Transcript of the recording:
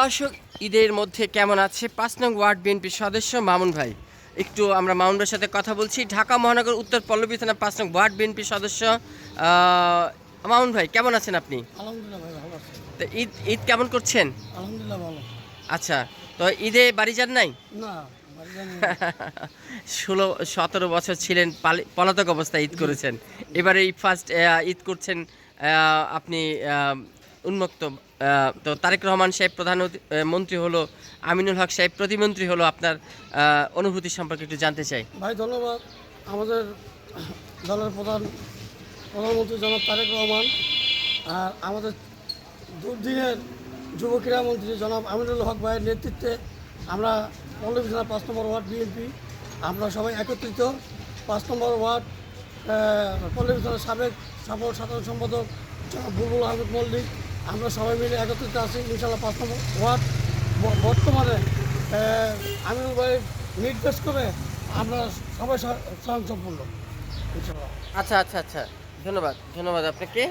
দর্শক, ঈদের মধ্যে কেমন আছে ৫ নং ওয়ার্ড বিএনপির সদস্য মামুন ভাই। একটু আমরা মামুন ভাইয়ের সাথে কথা বলছি। ঢাকা মহানগর উত্তর পল্লবী থানা ৫ নং ওয়ার্ড বিএনপির সদস্য। মামুন ভাই কেমন আছেন আপনি? আলহামদুলিল্লাহ ভাই ভালো আছি। তো ঈদ ঈদ কেমন করছেন? আলহামদুলিল্লাহ ভালো। আচ্ছা, তো ঈদে বাড়ি যান নাই? না বাড়ি যাইনি। ১৭ বছর ছিলেন, পলাতক অবস্থায় ঈদ করেছেন। এবারে এই ফার্স্ট ঈদ করছেন আপনি উন্মুক্ত। তো তারেক রহমান সাহেব প্রধানমন্ত্রী হলো, আমিনুল হক সাহেব প্রতিমন্ত্রী হলো, আপনার অনুভূতি সম্পর্কে একটু জানতে চাই। ভাই ধন্যবাদ। আমাদের দলের প্রধানমন্ত্রী জনাব তারেক রহমান আর আমাদের দুর্দিনের যুব ক্রীড়ামন্ত্রী জনাব আমিনুল হক ভাইয়ের নেতৃত্বে আমরা পল্লবী থানা ৫ নম্বর ওয়ার্ড বিএনপি আমরা সবাই একত্রিত। ৫ নম্বর ওয়ার্ড পল্লবী থানার সাবেক সাধারণ সম্পাদক জনাব বুলবুল আহমেদ মল্লিক, আমরা সবাই মিলে একত্রিত আছি। ইনশাআল্লাহ ৫ নম্বর ওয়ার্ড বর্তমানে আমিনুল ভাইয়ের নির্দেশ করে আমরা সবাই স্বয়ংসম্পূর্ণ ইনশাআল্লাহ। আচ্ছা আচ্ছা আচ্ছা, ধন্যবাদ আপনাকে।